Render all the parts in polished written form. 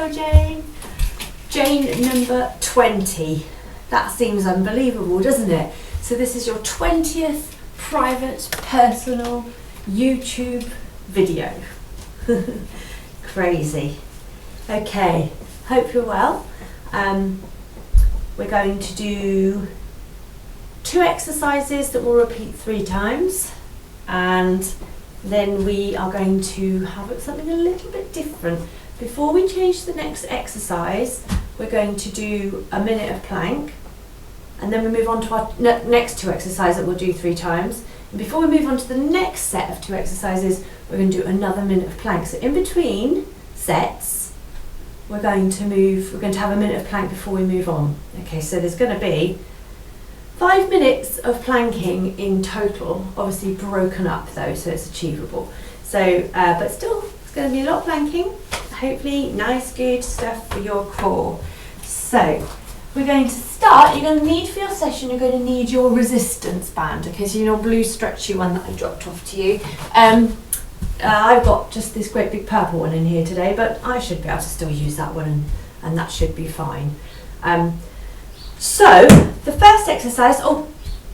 Hello, Jane. Jane number 20. That seems unbelievable, doesn't it? So this is your 20th private, personal YouTube video. Crazy. Okay, hope you're well. We're going to do 2 exercises that we'll repeat 3 times, and then we are going to have something a little bit different. Before we change to the next exercise, we're going to do a minute of plank, and then we move on to our next 2 exercises that we'll do 3 times. And before we move on to the next set of 2 exercises, we're going to do another minute of plank. So in between sets, we're going to have a minute of plank before we move on. Okay, so there's going to be 5 minutes of planking in total, obviously broken up though, so it's achievable. So, but still, it's going to be a lot of planking. Hopefully, nice, good stuff for your core. So, we're going to start. You're going to need for your session, you're going to need your resistance band. Okay, so your blue stretchy one that I dropped off to you. I've got just this great big purple one in here today, but I should be able to still use that one, and that should be fine. So, the first exercise,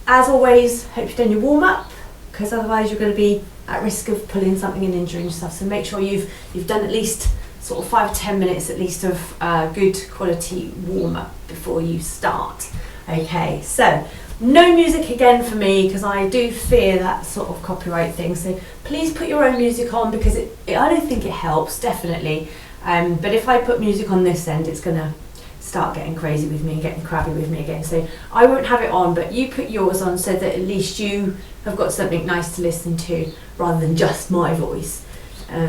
as always, hope you've done your warm up, because otherwise you're going to be at risk of pulling something and injuring yourself. So make sure you've done at least sort of 5 to 10 minutes at least of good quality warm up before you start. Okay, so no music again for me, because I do fear that sort of copyright thing. So please put your own music on, because I don't think it helps, definitely. But if I put music on this end, it's going to start getting crazy with me and getting crabby with me again. So I won't have it on, but you put yours on so that at least you have got something nice to listen to rather than just my voice,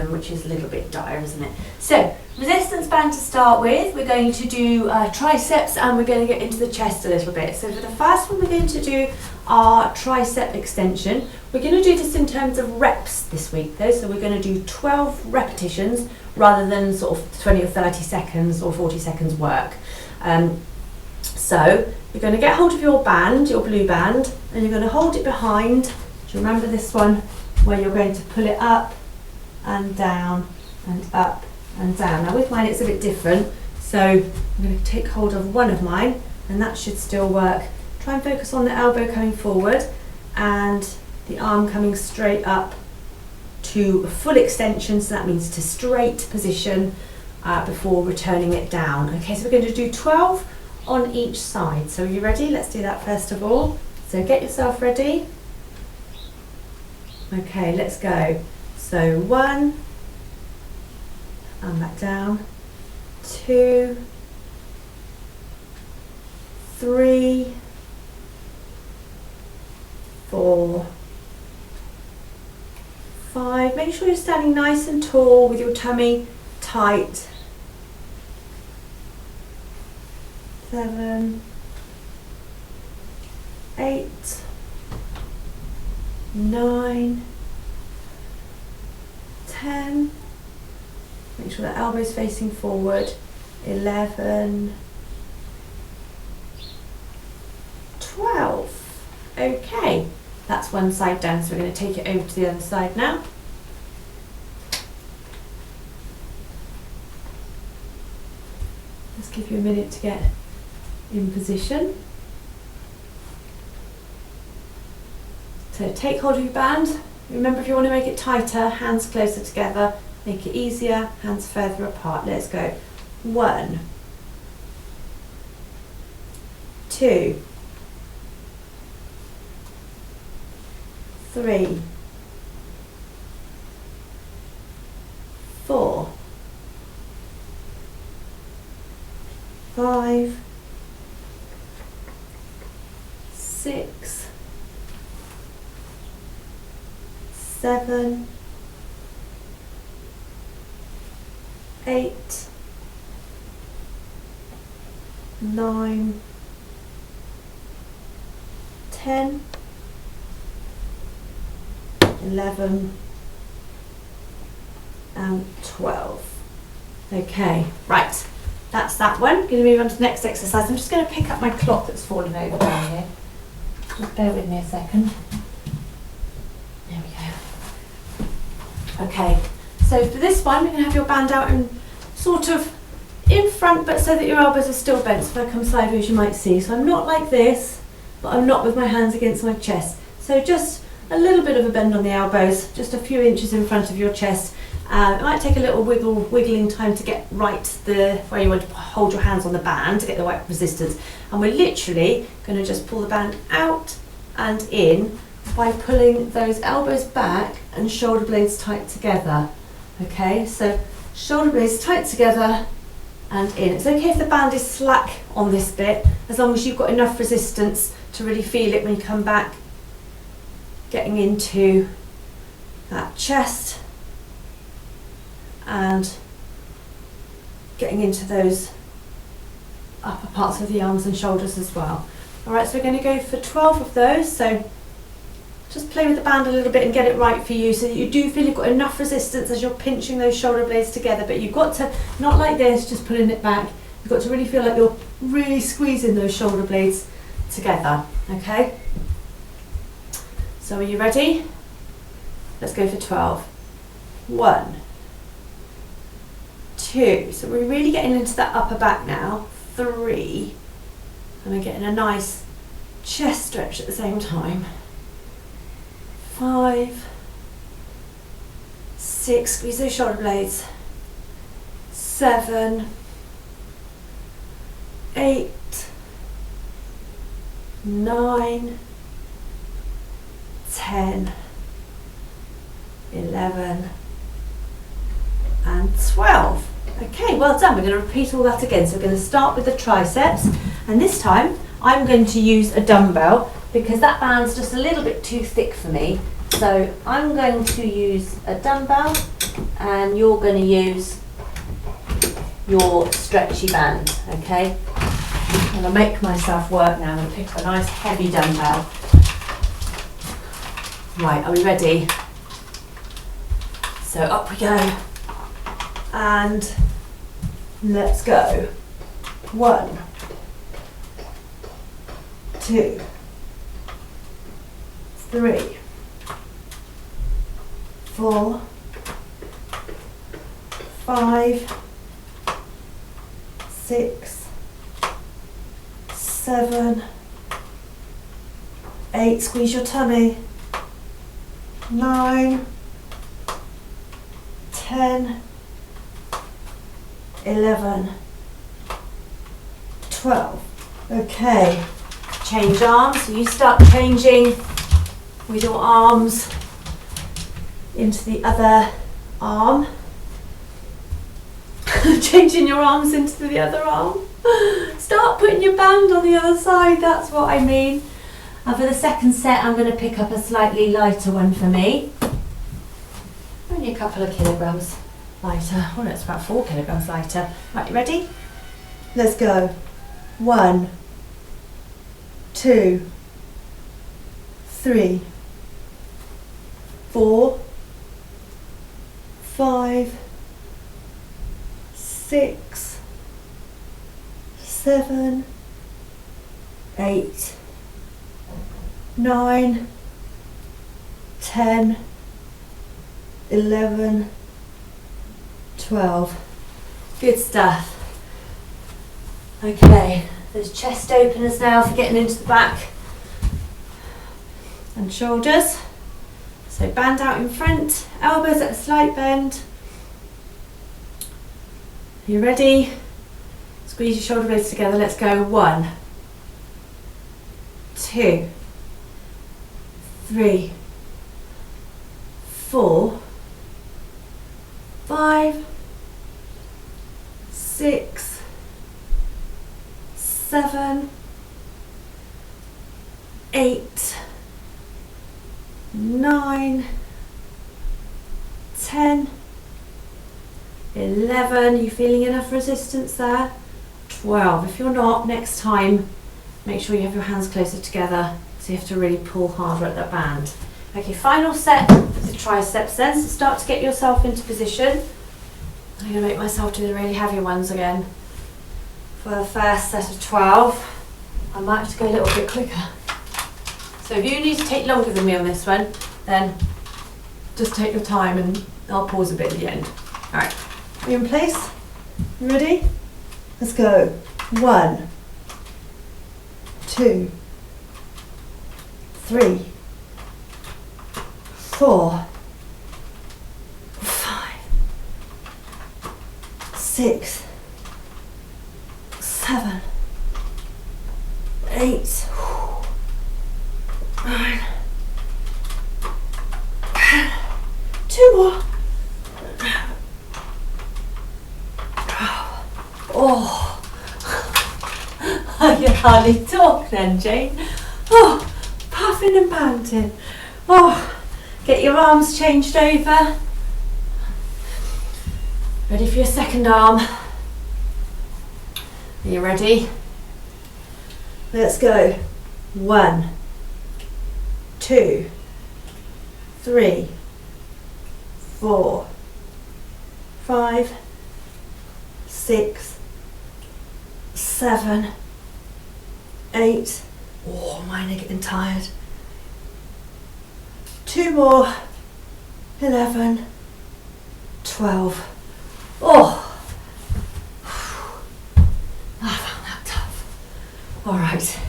which is a little bit dire, isn't it? So resistance band to start with. We're going to do triceps, and we're going to get into the chest a little bit. So for the first one, we're going to do our tricep extension. We're going to do this in terms of reps this week though, so we're going to do 12 repetitions rather than sort of 20 or 30 seconds or 40 seconds work. So you're going to get hold of your band, your blue band, and you're going to hold it behind. Do you remember this one, where you're going to pull it up and down and up and down? Now with mine it's a bit different, so I'm going to take hold of one of mine, and that should still work. Try and focus on the elbow coming forward and the arm coming straight up to a full extension, so that means to straight position before returning it down. Okay, so we're going to do 12 on each side. So are you ready? Let's do that first of all. So get yourself ready. Okay, let's go. So 1, and back down, 2, 3, 4, 5. Make sure you're standing nice and tall with your tummy tight. 7, 8, 9, 10. Make sure the elbow's facing forward. 11, 12. Okay, that's one side done, so we're going to take it over to the other side now. Just give you a minute to get in position. So take hold of your band. Remember, if you want to make it tighter, hands closer together. Make it easier, hands further apart. Let's go. 1, 2, 3, 4, 5, 6, 7, 8, 9, 10, 11, and 12. Okay, right, that's that one. Going to move on to the next exercise. I'm just going to pick up my cloth that's fallen over down here. Just bear with me a second. There we go. Okay, so for this one, we're going to have your band out in sort of in front, but so that your elbows are still bent. So if I come sideways, you might see. So I'm not like this, but I'm not with my hands against my chest. So just a little bit of a bend on the elbows, just a few inches in front of your chest. It might take a little wiggling time to get right where you want to hold your hands on the band to get the right resistance. And we're literally going to just pull the band out and in by pulling those elbows back and shoulder blades tight together. Okay, so shoulder blades tight together and in. It's okay if the band is slack on this bit, as long as you've got enough resistance to really feel it when you come back, getting into that chest and getting into those upper parts of the arms and shoulders as well. Alright, so we're going to go for 12 of those, so just play with the band a little bit and get it right for you so that you do feel you've got enough resistance as you're pinching those shoulder blades together, but you've got to, not like this, just pulling it back, you've got to really feel like you're really squeezing those shoulder blades together, okay? So are you ready? Let's go for 12. 1, 2, so we're really getting into that upper back now. 3, and we're getting a nice chest stretch at the same time. 5, 6, squeeze those shoulder blades. 7, 8, 9, 10, 11, and 12. Okay, well done. We're going to repeat all that again. So we're going to start with the triceps, and this time I'm going to use a dumbbell because that band's just a little bit too thick for me. So I'm going to use a dumbbell and you're going to use your stretchy band, okay? I'm going to make myself work now. I'm going to pick a nice heavy dumbbell. Right, are we ready? So up we go. And let's go. 1, 2, 3, 4, 5, 6, 7, 8, squeeze your tummy. 9, 10, 11, 12. Okay, change arms. So you start changing with your arms into the other arm. Changing your arms into the other arm. Start putting your band on the other side, that's what I mean. And for the second set, I'm going to pick up a slightly lighter one for me. Only a couple of kilograms lighter. Oh, no, it's about 4 kilograms lighter. Right, you ready? Let's go. 1, 2, 3, 4, 5, 6, 7, 8, 9, 10, 11, 12. Good stuff. Okay, those chest openers now for getting into the back and shoulders. So band out in front, elbows at a slight bend. You ready? Squeeze your shoulder blades together. Let's go. 1, 2, 3, 4, 5, 6, 7, 8, 9, 10, 11. You feeling enough resistance there? 12. If you're not, next time make sure you have your hands closer together so you have to really pull harder at that band. Okay, final set with the triceps then. So start to get yourself into position. I'm going to make myself do the really heavy ones again. For the first set of 12, I might have to go a little bit quicker. So if you need to take longer than me on this one, then just take your time and I'll pause a bit at the end. Alright, are you in place? You ready? Let's go. 1, 2, 3, 4, 5, 6, 7, 8, 9, 10. 2 more. Oh, I can hardly talk then, Jane. Oh, puffing and panting. Oh, get your arms changed over. Ready for your second arm. Are you ready? Let's go. 1, 2, 3, 4, 5, 6, 7, 8. Oh, mine are getting tired. 2 more. 11, 12. Oh, I found that tough. All right,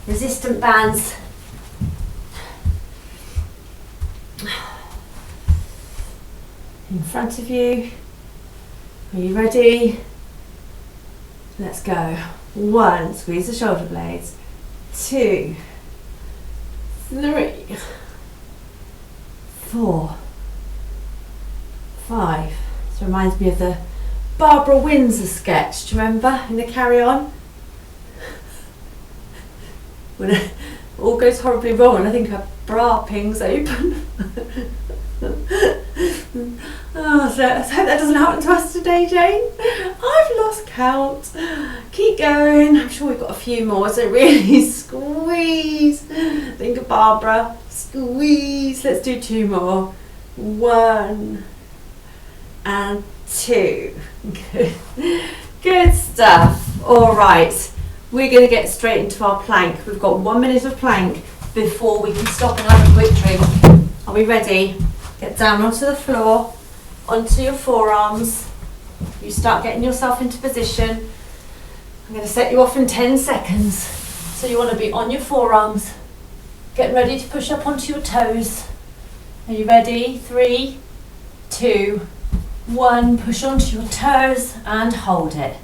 resistant bands. In front of you. Are you ready? Let's go. 1, squeeze the shoulder blades. 2, 3, 4, 5. This reminds me of the Barbara Windsor sketch. Do you remember in the Carry On? When it all goes horribly wrong and I think her bra pings open. Oh, so I hope that doesn't happen to us today, Jane. I've lost count. Keep going. I'm sure we've got a few more. So really squeeze. Think of Barbara. Squeeze. Let's do 2 more. 1 and 2. Good. Good stuff. All right. We're going to get straight into our plank. We've got 1 minute of plank before we can stop and have a quick drink. Are we ready? Get down onto the floor, onto your forearms. You start getting yourself into position. I'm going to set you off in 10 seconds. So you want to be on your forearms. Get ready to push up onto your toes. Are you ready? 3, 2, 1. Push onto your toes and hold it.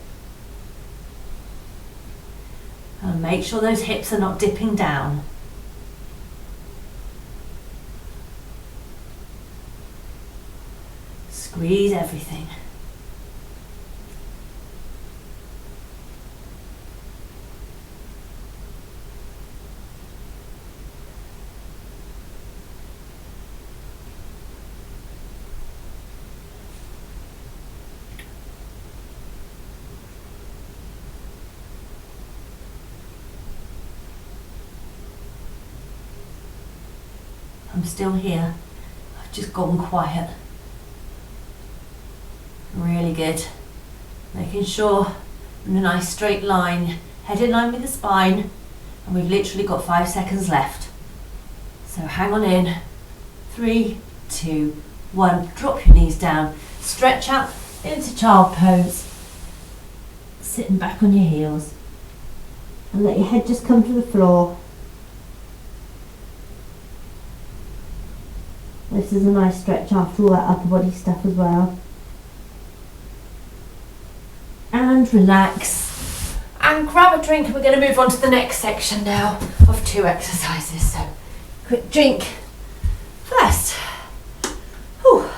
And make sure those hips are not dipping down. Squeeze everything. I'm still here. I've just gone quiet. Really good. Making sure I'm in a nice straight line, head in line with the spine, and we've literally got 5 seconds left. So hang on in. 3, 2, 1. Drop your knees down. Stretch out into child pose. Sitting back on your heels. And let your head just come to the floor. This is a nice stretch after all that upper body stuff as well. And relax. And grab a drink, and we're going to move on to the next section now of 2 exercises. So, quick drink first. Whew.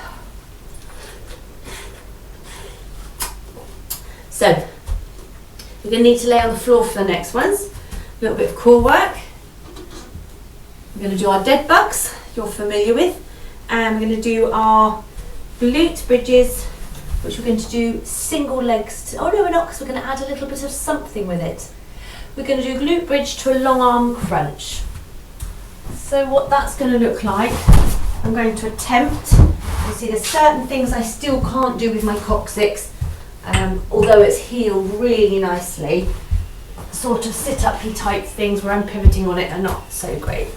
So, you're going to need to lay on the floor for the next ones. A little bit of core work. We're going to do our dead bugs, you're familiar with. And we're going to do our glute bridges, which we're going to do single legs. Oh no, we're not, because we're going to add a little bit of something with it. We're going to do glute bridge to a long arm crunch. So what that's going to look like, I'm going to attempt. You see, there's certain things I still can't do with my coccyx, although it's healed really nicely. Sort of sit-up-y type things where I'm pivoting on it are not so great.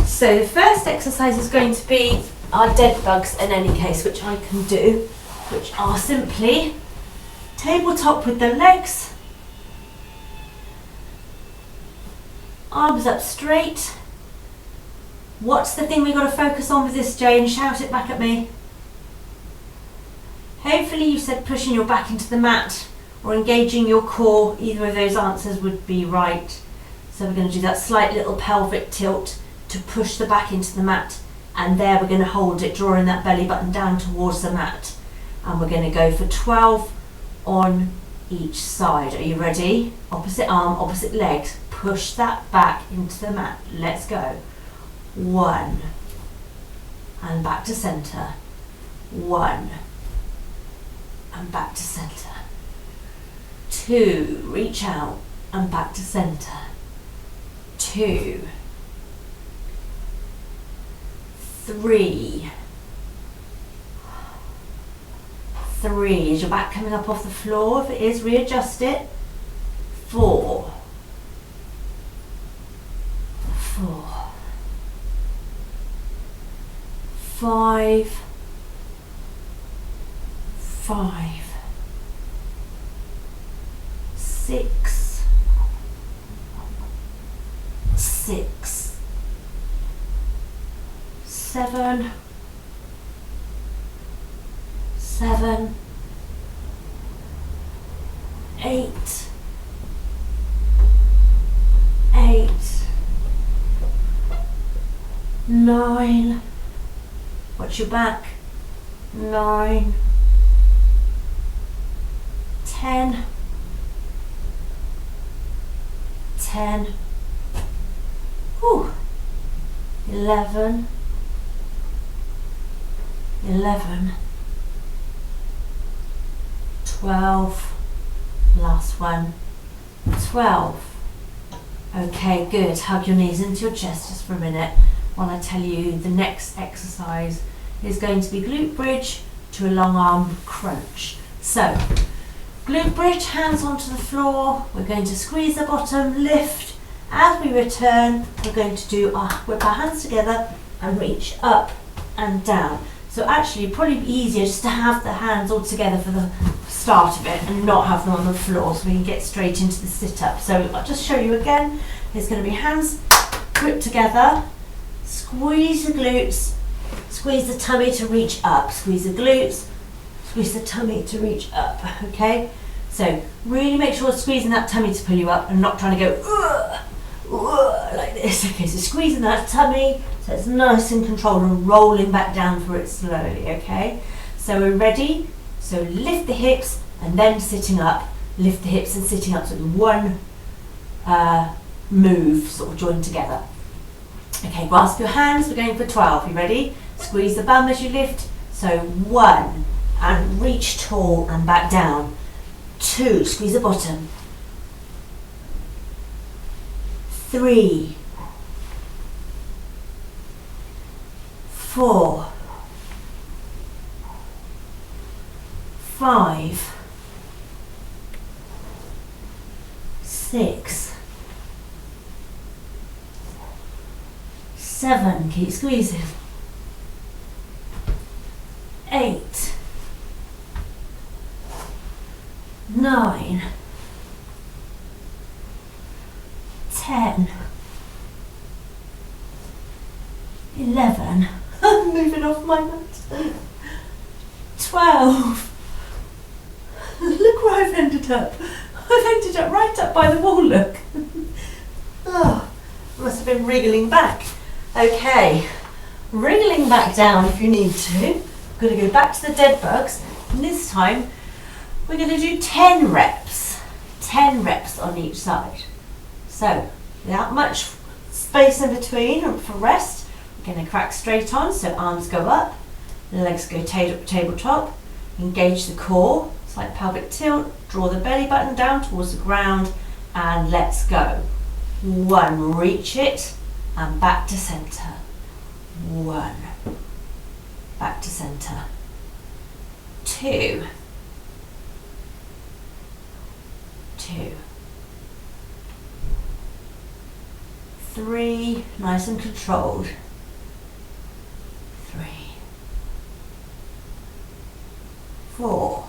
So the first exercise is going to be our dead bugs in any case, which I can do, which are simply tabletop with the legs Arms up straight. What's the thing we've got to focus on with this, Jane? Shout it back at me. Hopefully you said pushing your back into the mat or engaging your core. Either of those answers would be right. So we're going to do that slight little pelvic tilt to push the back into the mat, and there we're going to hold it, drawing that belly button down towards the mat, and we're going to go for 12 on each side. Are you ready? Opposite arm, opposite legs. Push that back into the mat. Let's go. 1 and back to center. 1 and back to center. 2, reach out and back to center. 2, 3. 3. Is your back coming up off the floor? If it is, readjust it. 4. 4. 5. 5. 6. 6. 7. 7. 8. 8. 9. Watch your back. 9. 10. 10. Whew. 11. 11. 12. Last one. 12. Okay, good. Hug your knees into your chest just for a minute while I tell you the next exercise is going to be glute bridge to a long arm crunch. So, glute bridge, hands onto the floor. We're going to squeeze the bottom, lift. As we return, we're going to do whip our hands together and reach up and down. So actually, probably easier just to have the hands all together for the start of it and not have them on the floor, so we can get straight into the sit-up. So I'll just show you again. It's going to be hands whipped together, squeeze the glutes, squeeze the tummy to reach up, squeeze the glutes, squeeze the tummy to reach up, okay? So really make sure you're squeezing that tummy to pull you up and not trying to go like this. Okay, so squeezing that tummy so it's nice and controlled and rolling back down for it slowly, okay? So we're ready. So lift the hips and then sitting up, lift the hips and sitting up, so one move sort of joined together. Okay, grasp your hands, we're going for 12, you ready? Squeeze the bum as you lift, so 1, and reach tall and back down. 2, squeeze the bottom. 3, 4, 5, 6, 7, keep squeezing. 8, 9, 10, 11, I'm moving off my mat, 12, look where I've ended up. I've ended up right up by the wall, look. Oh, must have been wriggling back. Okay, wriggling back down if you need to. I'm going to go back to the dead bugs, and this time we're going to do 10 reps. 10 reps on each side. So, without much space in between for rest, we're going to crack straight on, so arms go up, legs go tabletop, engage the core, slight pelvic tilt, draw the belly button down towards the ground, and let's go. 1, reach it, and back to center. 1, back to center. 2, 2, 3, nice and controlled. 3, 4,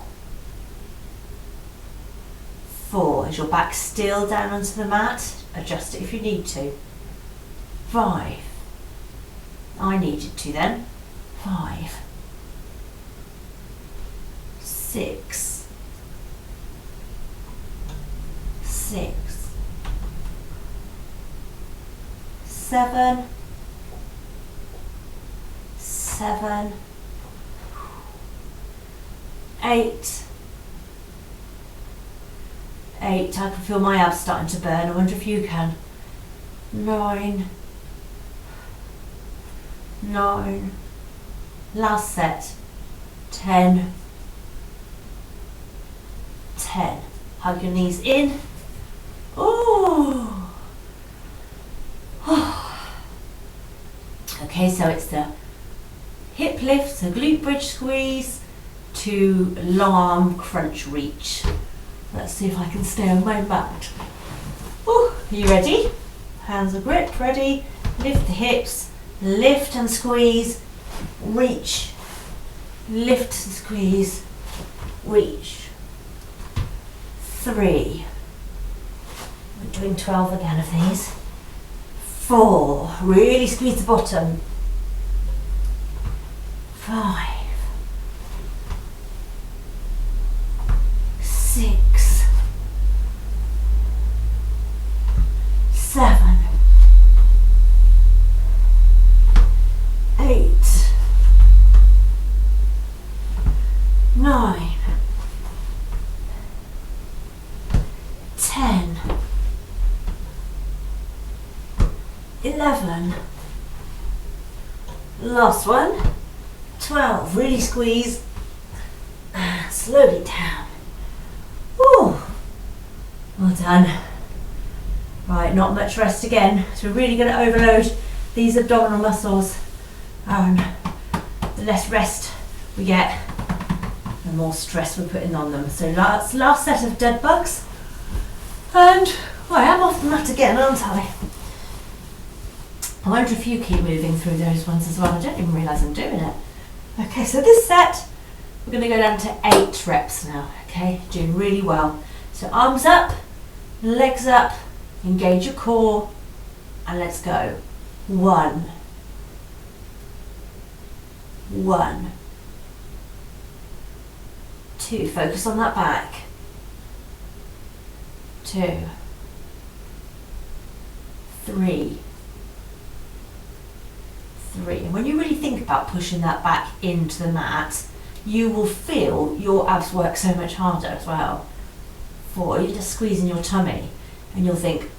4, Is your back still down onto the mat? Adjust it if you need to. 5. I needed to then. 5. 6. 6. 7. 7. 8. 8. I can feel my abs starting to burn. I wonder if you can. 9. 9. Last set. 10. 10. Hug your knees in. Oh. Okay, so it's the hip lift, the glute bridge squeeze to long arm crunch reach. Let's see if I can stay on my mat. Are you ready? Hands are gripped, ready. Lift the hips, lift and squeeze, reach. Lift and squeeze, reach. 3. We're doing 12 again of these. 4. Really squeeze the bottom. 5. 6. 7. 8. 9. 10. 11. Last one. 12. Really squeeze. Slowly down. Woo. Well done. Right, not much rest again. So we're really going to overload these abdominal muscles. The less rest we get, the more stress we're putting on them. So last set of dead bugs. And I am off the mat again, aren't I? I wonder if you keep moving through those ones as well. I don't even realise I'm doing it. Okay, so this set, we're going to go down to 8 reps now. Okay, doing really well. So arms up, legs up, engage your core, and let's go. 1. 1. 2. Focus on that back. 2. 3. 3. And when you really think about pushing that back into the mat, you will feel your abs work so much harder as well. 4. You're just squeezing your tummy and you'll think,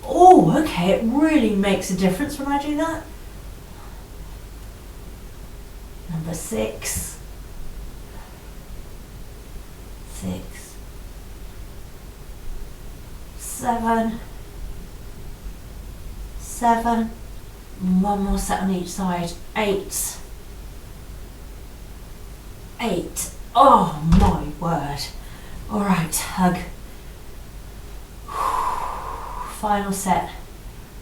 oh, okay, it really makes a difference when I do that. Number 6. 6. 7. 7. One more set on each side. 8. 8. Oh my word. Alright, hug. Final set.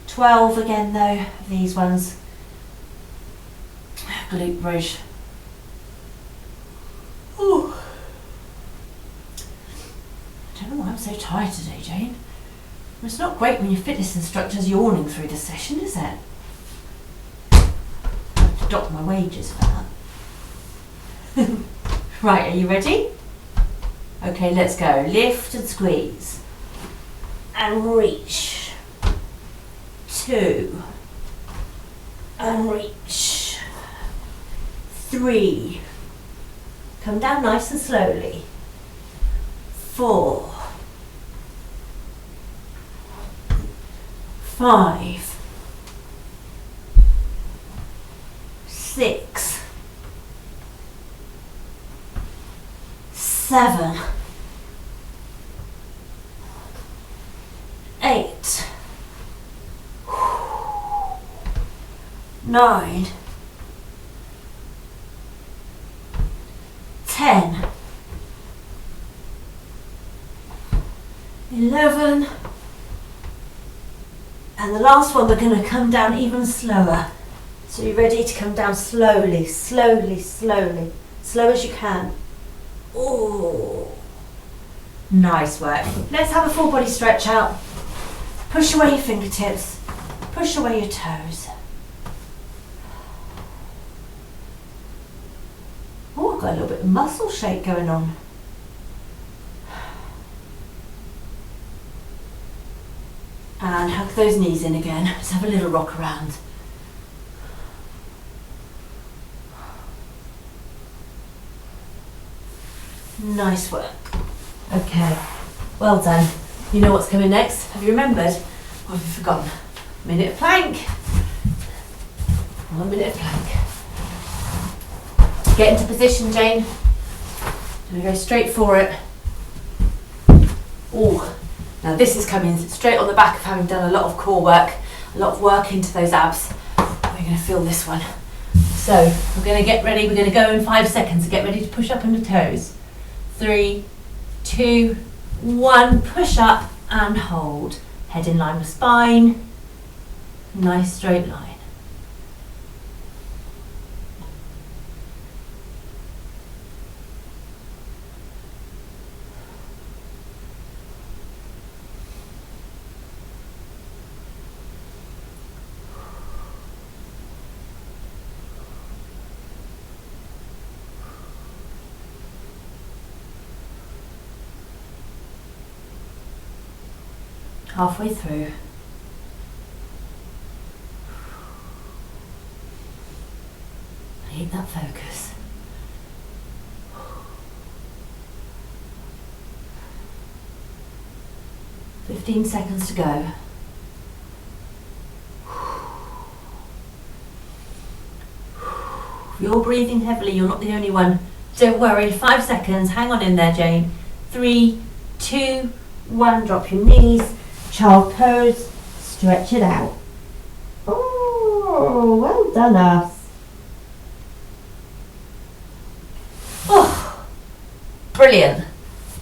12 again though, of these ones. Glute bridge. Ooh. I don't know why I'm so tired today, Jane. It's not great when your fitness instructor's yawning through the session, is it? Dock my wages for that. Right, are you ready? Okay, let's go. Lift and squeeze. And reach. 2. And reach. 3. Come down nice and slowly. 4. 5. 6. 7. 8. 9. 10. 11. And the last one, we're going to come down even slower. So you're ready to come down slowly, slowly, slowly. Slow as you can. Oh. Nice work. Let's have a full body stretch out. Push away your fingertips. Push away your toes. Oh, I've got a little bit of muscle shake going on. And hug those knees in again. Let's have a little rock around. Nice work. Okay, well done. You know what's coming next? Have you remembered? Or have you forgotten? Minute of plank. 1 minute of plank. Get into position, Jane. And go straight for it. Oh, now this is coming straight on the back of having done a lot of core work, a lot of work into those abs. We're going to feel this one. So we're going to get ready. We're going to go in 5 seconds. Get ready to push up on the toes. 3, 2, 1. Push up and hold. Head in line with spine. Nice straight line. Halfway through. Keep that focus. "15 seconds to go. You're breathing heavily, you're not the only one. Don't worry, 5 seconds, hang on in there, Jane. 3, 2, 1, drop your knees. Child pose, stretch it out. Oh, well done us. Oh, brilliant.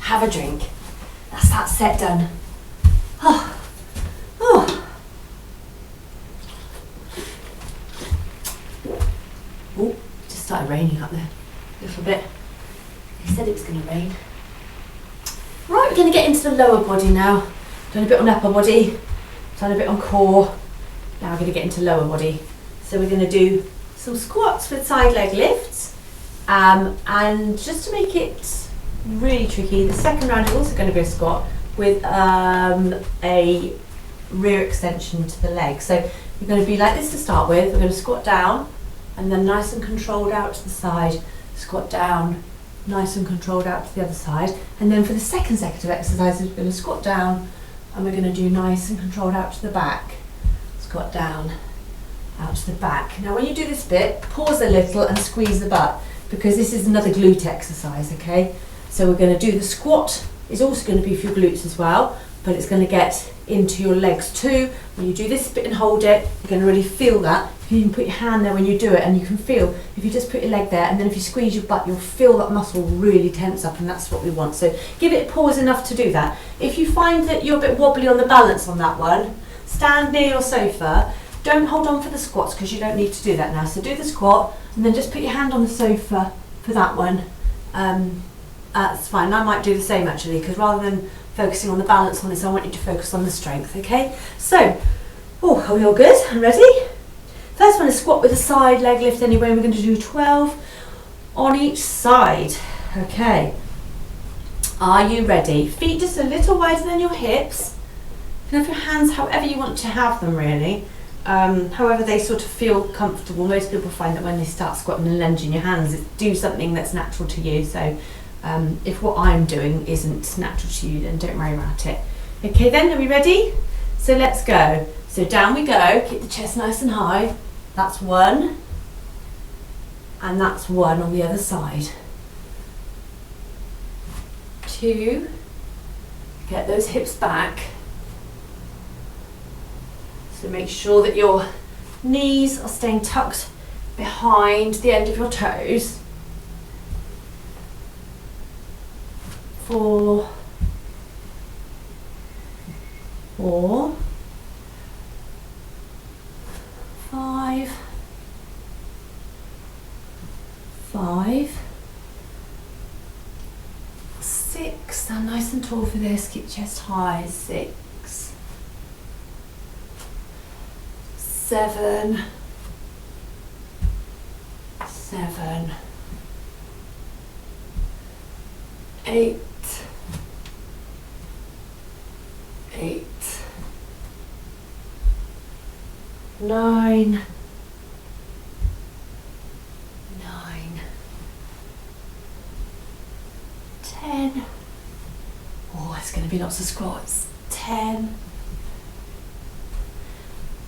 Have a drink. That's that set done. Oh, oh. Oh, just started raining up there a little bit. They said it was going to rain. Right, we're going to get into the lower body now. Done a bit on upper body, done a bit on core. Now we're going to get into lower body. So we're going to do some squats with side leg lifts. And just to make it really tricky, the second round is also going to be a squat with a rear extension to the leg. So you're going to be like this to start with. We're going to squat down and then nice and controlled out to the side. Squat down, nice and controlled out to the other side. And then for the second set of exercises, we're going to squat down and we're going to do nice and controlled out to the back. Squat down, out to the back. Now when you do this bit, pause a little and squeeze the butt because this is another glute exercise, okay? So we're going to do the squat, is also going to be for your glutes as well, but it's going to get into your legs too. When you do this bit and hold it, you're going to really feel that. You can put your hand there when you do it and you can feel, if you just put your leg there and then if you squeeze your butt, you'll feel that muscle really tense up, and that's what we want. So give it a pause enough to do that. If you find that you're a bit wobbly on the balance on that one, stand near your sofa. Don't hold on for the squats because you don't need to do that now. So do the squat and then just put your hand on the sofa for that one. That's fine. I might do the same actually, because rather than focusing on the balance on this, I want you to focus on the strength, okay? So, are we all good and ready? First one is squat with a side leg lift anyway. We're going to do 12 on each side. Okay. Are you ready? Feet just a little wider than your hips. You can have your hands however you want to have them really. However they sort of feel comfortable. Most people find that when they start squatting and lunging your hands, do something that's natural to you. So if what I'm doing isn't natural to you, then don't worry about it. Okay then, are we ready? So let's go. So down we go, keep the chest nice and high. That's one. And that's one on the other side. 2. Get those hips back. So make sure that your knees are staying tucked behind the end of your toes. 4. 4. 5. 5. 6. stand nice and tall for this. Keep chest high. 6, 7, 7, 8, 8, 9, 9, 10. Oh, it's going to be lots of squats. 10.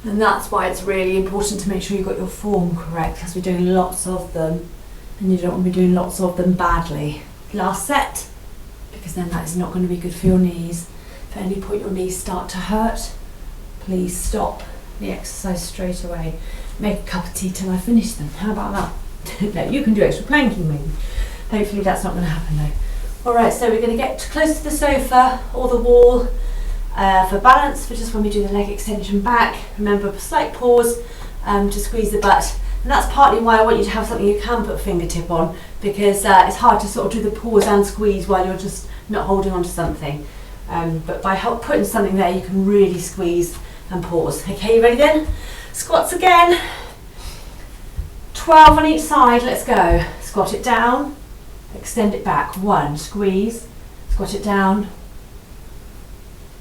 And that's why it's really important to make sure you've got your form correct, because we're doing lots of them and you don't want to be doing lots of them badly. Last set, because then that is not going to be good for your knees. If at any point your knees start to hurt, please stop the exercise straight away. Make a cup of tea till I finish them. How about that? No, you can do extra planking maybe. Hopefully that's not going to happen though. Alright, so we're going to get close to the sofa or the wall for balance, for just when we do the leg extension back. Remember, a slight pause to squeeze the butt. And that's partly why I want you to have something you can put a fingertip on, because it's hard to sort of do the pause and squeeze while you're just not holding on to something. But by putting something there, you can really squeeze and pause. Okay, you ready then? Squats again. 12 on each side, let's go. Squat it down, extend it back. 1, squeeze, squat it down.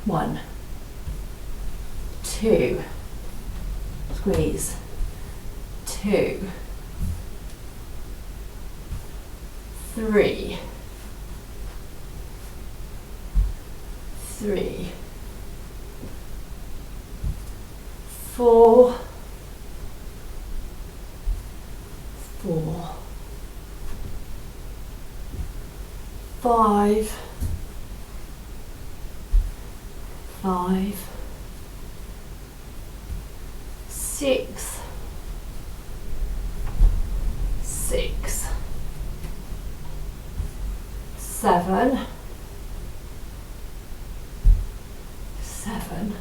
1, 2, squeeze. 2, 3, 3, 4, 4, 5, 5, 6, 6, 7, 7,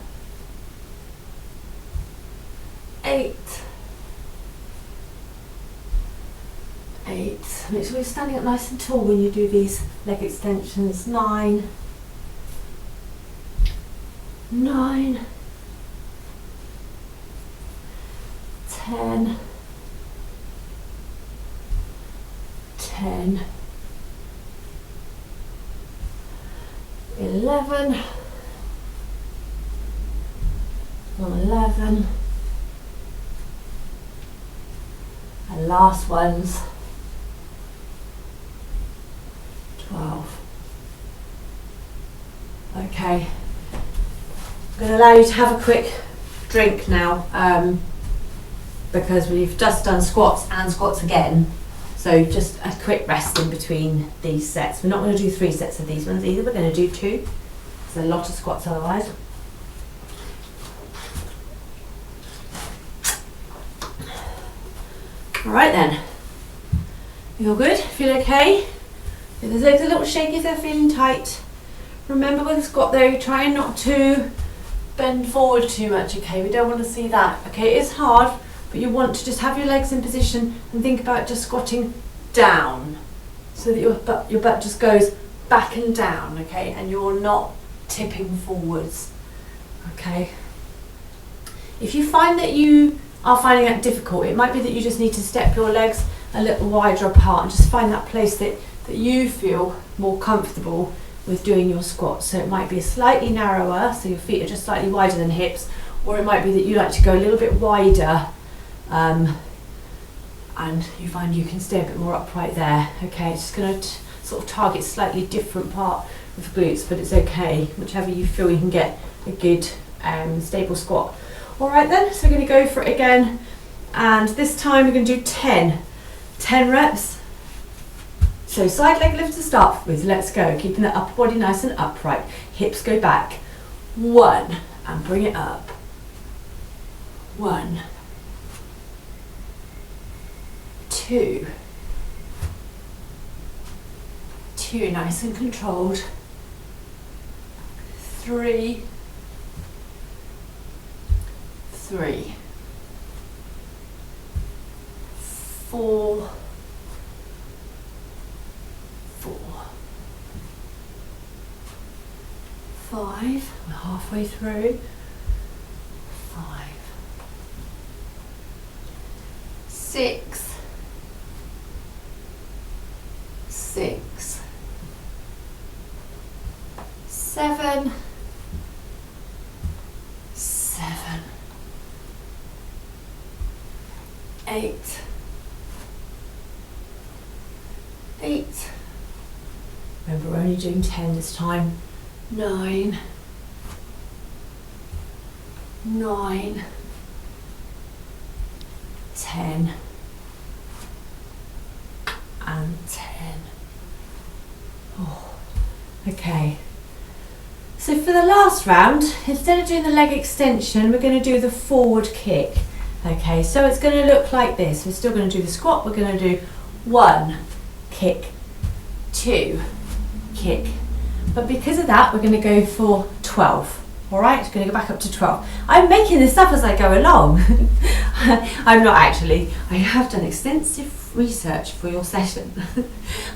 8, 8. Make sure you're standing up nice and tall when you do these leg extensions. 9, 9, 10, 10, 11, 11, and last ones, 12. Okay, I'm going to allow you to have a quick drink now, because we've just done squats and squats again. So just a quick rest in between these sets. We're not going to do 3 sets of these ones either, we're going to do 2. There's a lot of squats otherwise. Alright then, you all good? Feel okay? If the legs are a little shaky, if they're feeling tight, remember with the squat though, you're trying not to bend forward too much, okay? We don't want to see that, okay? It is hard, but you want to just have your legs in position and think about just squatting down so that your butt just goes back and down, okay? And you're not tipping forwards, okay? If you find that you are finding that difficult, it might be that you just need to step your legs a little wider apart and just find that place that you feel more comfortable with doing your squat. So it might be slightly narrower, so your feet are just slightly wider than hips, or it might be that you like to go a little bit wider and you find you can stay a bit more upright there. Okay, it's just going to sort of target slightly different part of the glutes, but it's okay, whichever you feel you can get a good stable squat. Alright then, so we're going to go for it again, and this time we're going to do 10 reps. So side leg lift to start with, let's go, keeping the upper body nice and upright, hips go back, 1, and bring it up, 1, 2, 2, nice and controlled, 3, 3, 4, 4, 5, we're halfway through. 5, 6, 6, 7, 7, 8, 8. Remember, we're only doing 10 this time. 9, 9, 10, and 10. Oh, okay. So for the last round, instead of doing the leg extension, we're going to do the forward kick. Okay, so it's going to look like this. We're still going to do the squat. We're going to do 1, kick, 2, kick. But because of that, we're going to go for 12. All right, it's going to go back up to 12. I'm making this up as I go along. I'm not actually. I have done extensive research for your session.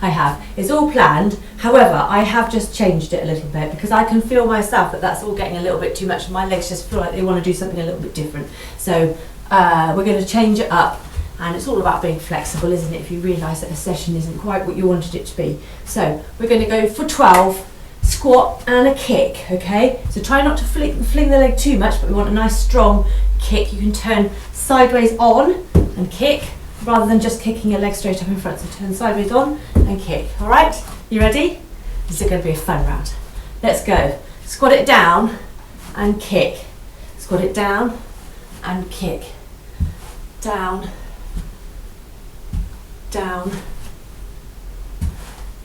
I have. It's all planned. However, I have just changed it a little bit because I can feel myself that that's all getting a little bit too much. My legs just feel like they want to do something a little bit different. So we're going to change it up. And it's all about being flexible, isn't it? If you realise that a session isn't quite what you wanted it to be. So we're going to go for 12. Squat and a kick, okay? So try not to fling the leg too much, but we want a nice strong kick. You can turn sideways on and kick, rather than just kicking your leg straight up in front. So turn sideways on and kick, all right? You ready? This is going to be a fun round. Let's go. Squat it down and kick. Squat it down and kick. Down, down.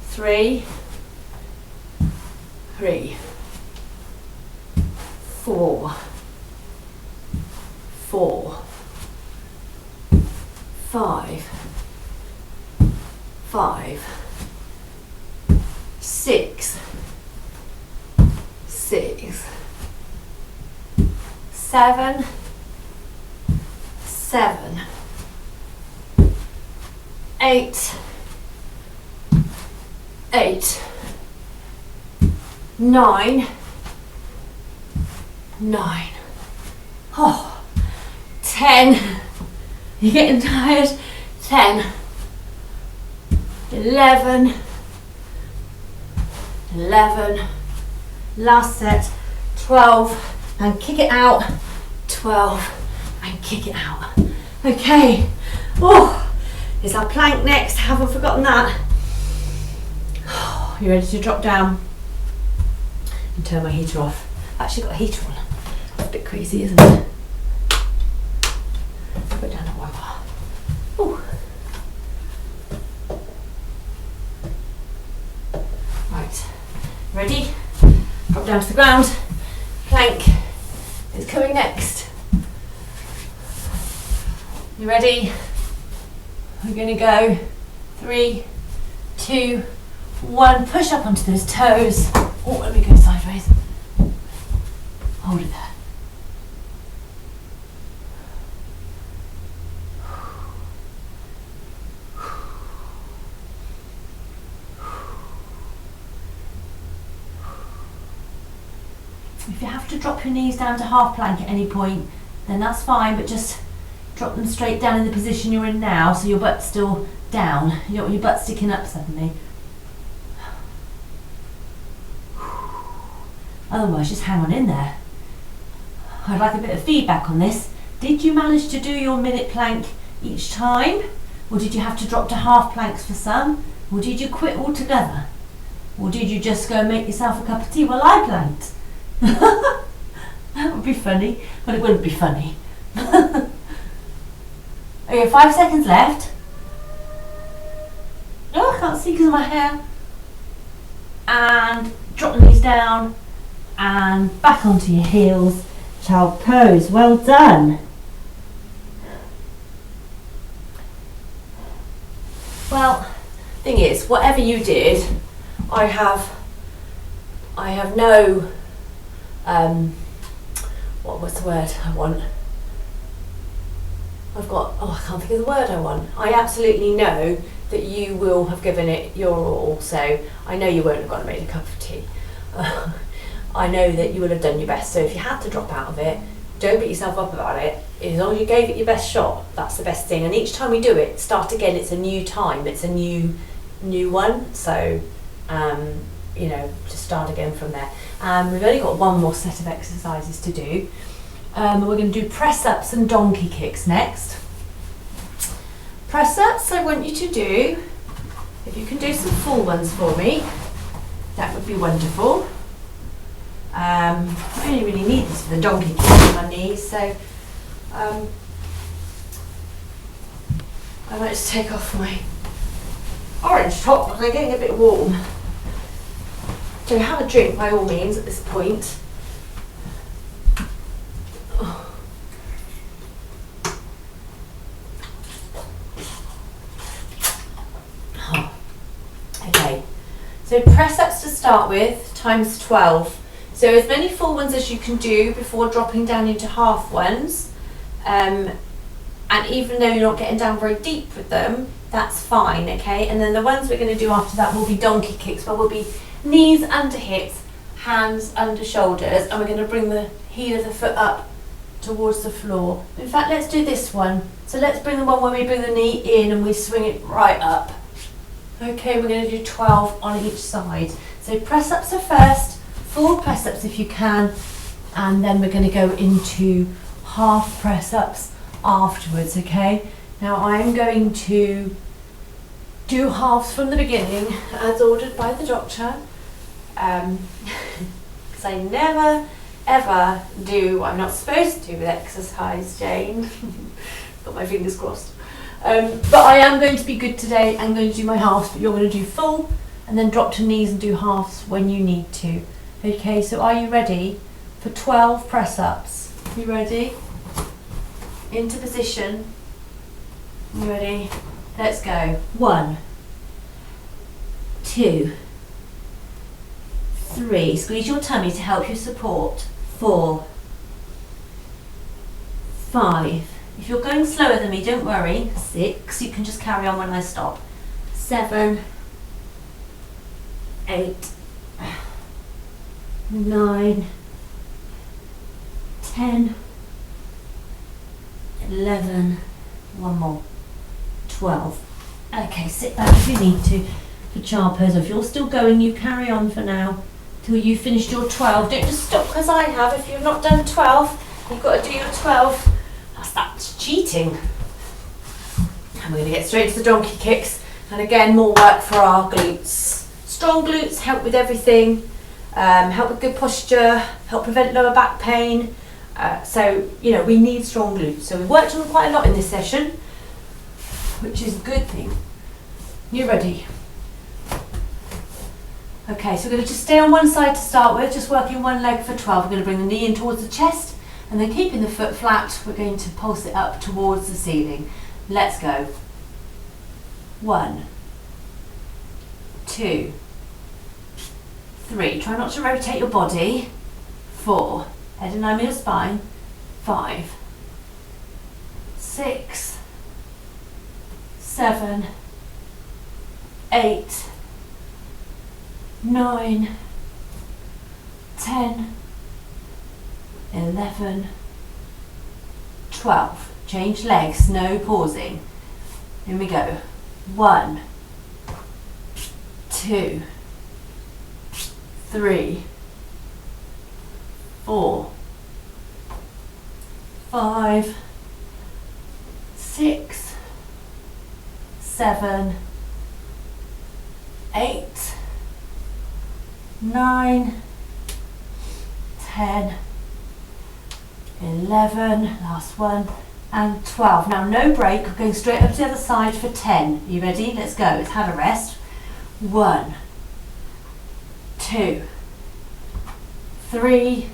3, 3, 4, 4, 5, 5, 6, 6, 7, 7, 8, 8, 9, 9, oh, 10, you're getting tired, 10, 11, 11, last set, 12, and kick it out, 12, and kick it out. Okay, oh, is our plank next, haven't forgotten that. You ready to drop down? And turn my heater off. I've actually got a heater on. That's a bit crazy, isn't it? Put down a wiper. Ooh. Right, ready? Drop down to the ground. Plank is coming next. You ready? We're going to go 3, 2, 1. Push up onto those toes. Oh, let me go sideways. Hold it there. If you have to drop your knees down to half plank at any point, then that's fine, but just drop them straight down in the position you're in now, so your butt's still down. You don't want your butt sticking up suddenly. Otherwise, just hang on in there. I'd like a bit of feedback on this. Did you manage to do your minute plank each time? Or did you have to drop to half planks for some? Or did you quit altogether? Or did you just go and make yourself a cup of tea while I planked? That would be funny, but it wouldn't be funny. Okay, 5 seconds left. Oh, I can't see because of my hair. And drop the knees down and back onto your heels. Child pose, well done. Well, thing is, whatever you did, I have no, what's the word I want? I can't think of the word I want. I absolutely know that you will have given it your all, so I know you won't have gone and made a cup of tea. I know that you will have done your best. So if you had to drop out of it, don't beat yourself up about it. As long as you gave it your best shot, that's the best thing. And each time we do it, start again, it's a new time, it's a new one. So, you know, just start again from there. We've only got one more set of exercises to do. We're going to do press-ups and donkey kicks next. Press-ups, I want you to do, if you can do some full ones for me, that would be wonderful. I only really need this for the donkey kick on my knees, so I might just take off my orange top because I'm getting a bit warm. So have a drink by all means at this point. Okay, so press ups to start with, times 12. So as many full ones as you can do before dropping down into half ones. And even though you're not getting down very deep with them, that's fine, okay? And then the ones we're going to do after that will be donkey kicks, but will be knees under hips, hands under shoulders, and we're going to bring the heel of the foot up towards the floor. In fact, let's do this one. So let's bring the one where we bring the knee in and we swing it right up. Okay, we're going to do 12 on each side. So press ups are first, full press ups if you can, and then we're going to go into half press ups afterwards, okay? Now I'm going to do halves from the beginning as ordered by the doctor, because I never ever do what I'm not supposed to do with exercise, Jane. Got my fingers crossed. But I am going to be good today. I'm going to do my halves, but you're going to do full and then drop to knees and do halves when you need to. Okay, so are you ready for 12 press ups? You ready? Into position. You ready? Let's go. 1, 2, 3. Squeeze your tummy to help you support. 4, 5. If you're going slower than me, don't worry. 6. You can just carry on when I stop. 7, 8, 9, 10, 11. One more. 12. Okay, sit back if you need to for child pose. If you're still going, you carry on for now till you finished your 12. Don't just stop because I have. If you've not done 12, you've got to do your 12. That's cheating. And we're going to get straight to the donkey kicks. And again, more work for our glutes. Strong glutes help with everything. Help with good posture, help prevent lower back pain. So, you know, we need strong glutes. So we've worked on them quite a lot in this session, which is a good thing. You ready? Okay, so we're going to just stay on one side to start with, just working one leg for 12. We're going to bring the knee in towards the chest, and then keeping the foot flat, we're going to pulse it up towards the ceiling. Let's go. 1, 2, 3. Try not to rotate your body. 4. Head in line with your spine. 5, 6, 7, 8, 9, 10, 11, 12. Change legs, no pausing. Here we go. 1, 2, 3, 4, 5, 6, 7, 8, 9, 10, 11, last one, and 12. Now no break, we're going straight up to the other side for 10. You ready? Let's go. Let's have a rest. 1, 2, 3,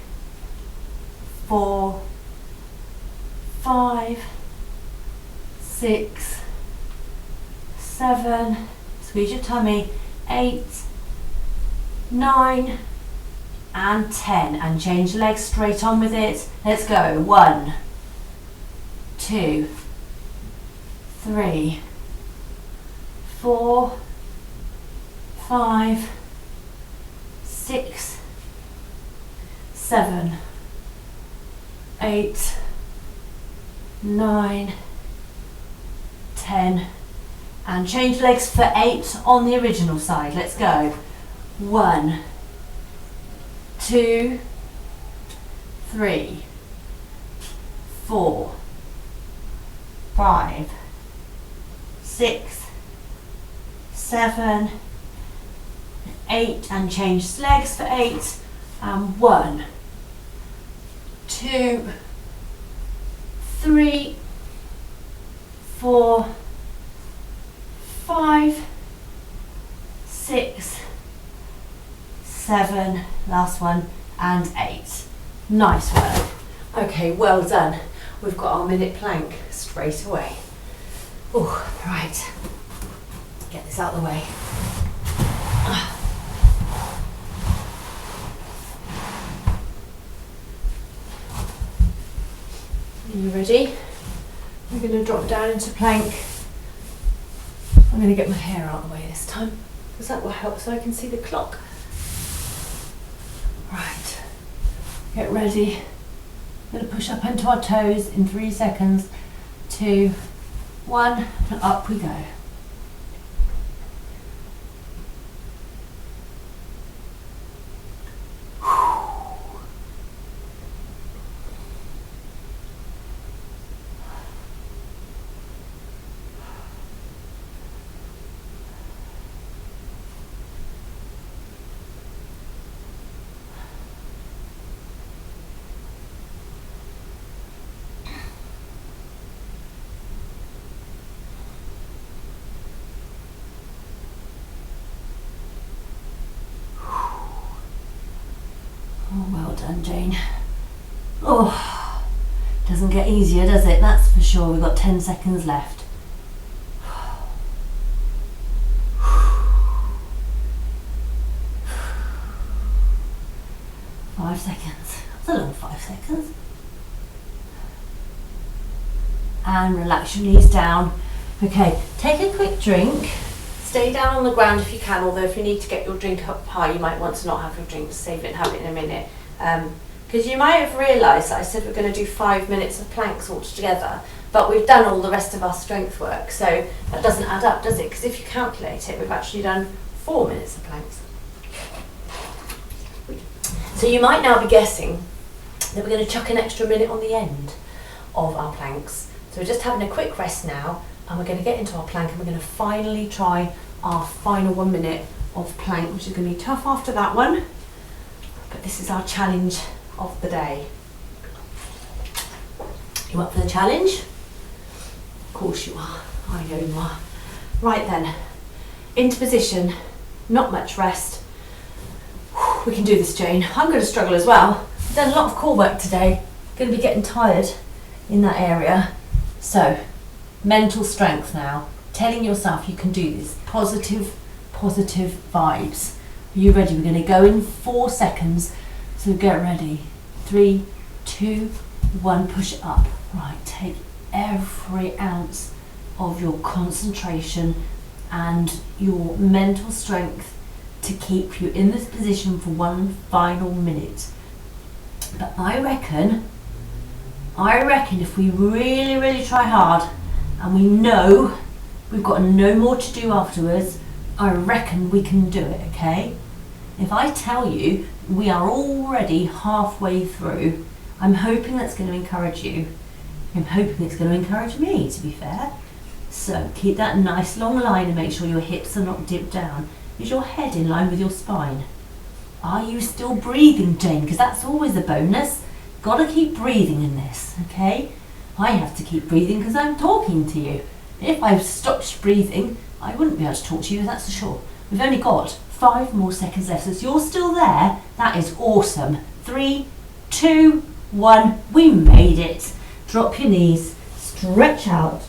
4, 5, 6, 7, squeeze your tummy, 8, 9, and 10, and change legs straight on with it. Let's go. 1, 2, 3, 4, 5, 6, 7, 8, 9, 10, and change legs for 8 on the original side. Let's go. 1, 2, 3, 4, 5, 6, 7, 8, and change legs for 8, and 1, 2, 3, 4, 5, 6, 7, last one, and 8. Nice work. Okay, well done. We've got our minute plank straight away. Oh, right. Get this out of the way. Are you ready? We're going to drop down into plank. I'm going to get my hair out of the way this time, because that will help so I can see the clock. Right, get ready. I'm going to push up into our toes in 3 seconds. 2, 1, and up we go. Oh, well done, Jane. Oh, doesn't get easier, does it? That's for sure. We've got 10 seconds left. 5 seconds. That's a long 5 seconds. And relax your knees down. Okay, take a quick drink. Stay down on the ground if you can, although if you need to get your drink up high, you might want to not have your drink, save it and have it in a minute. Because you might have realised that I said we're going to do 5 minutes of planks all together, but we've done all the rest of our strength work, so that doesn't add up, does it? Because if you calculate it, we've actually done 4 minutes of planks. So you might now be guessing that we're going to chuck an extra minute on the end of our planks. So we're just having a quick rest now, and we're going to get into our plank, and we're going to finally try our final 1 minute of plank, which is going to be tough after that one, but this is our challenge of the day. You up for the challenge? Of course you are. I know you are. Right then, into position, not much rest. We can do this, Jane. I'm going to struggle as well. I've done a lot of core work today. Going to be getting tired in that area. So, mental strength now. Telling yourself you can do this. Positive vibes. Are you ready? We're going to go in 4 seconds. So get ready. 3, 2, 1, push it up. Right, take every ounce of your concentration and your mental strength to keep you in this position for one final minute. But I reckon if we really try hard and we know we've got no more to do afterwards, I reckon we can do it, okay? If I tell you we are already halfway through, I'm hoping that's going to encourage you. I'm hoping it's going to encourage me, to be fair. So keep that nice long line and make sure your hips are not dipped down. Is your head in line with your spine? Are you still breathing, Jane? Because that's always a bonus. Got to keep breathing in this, okay? I have to keep breathing because I'm talking to you. If I stopped breathing, I wouldn't be able to talk to you, that's for sure. We've only got 5 more seconds left, so if you're still there, that is awesome. 3, 2, 1, we made it. Drop your knees, stretch out,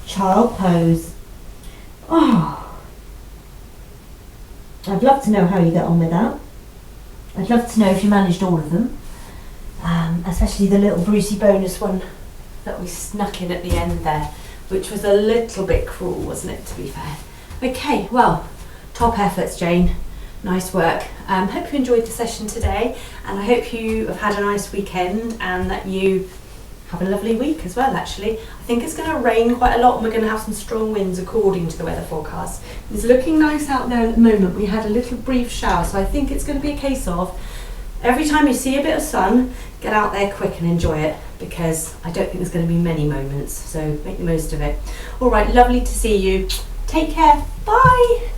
child pose. Oh, I'd love to know how you get on with that. I'd love to know if you managed all of them, especially the little Brucey bonus one that we snuck in at the end there, which was a little bit cruel, wasn't it, to be fair? Okay, well, top efforts, Jane. Nice work. Hope you enjoyed the session today, and I hope you have had a nice weekend and that you have a lovely week as well. Actually, I think it's going to rain quite a lot and we're going to have some strong winds according to the weather forecast. It's looking nice out there at the moment. We had a little brief shower, so I think it's going to be a case of every time you see a bit of sun, get out there quick and enjoy it, because I don't think there's going to be many moments, so make the most of it. All right, lovely to see you. Take care. Bye.